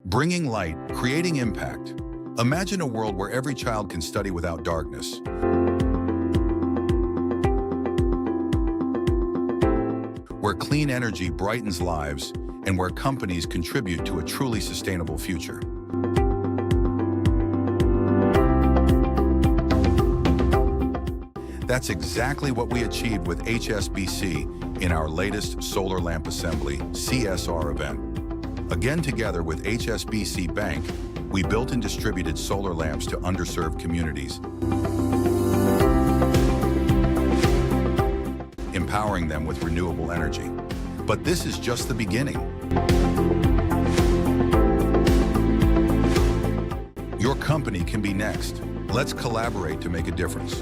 Bringing light, creating impact. Imagine a world where every child can study without darkness. Where clean energy brightens lives, and where companies contribute to a truly sustainable future. That's exactly what we achieved with HSBC in our latest Solar Lamp Assembly CSR event. Again, together with HSBC Bank, we built and distributed solar lamps to underserved communities, empowering them with renewable energy. But this is just the beginning. Your company can be next. Let's collaborate to make a difference.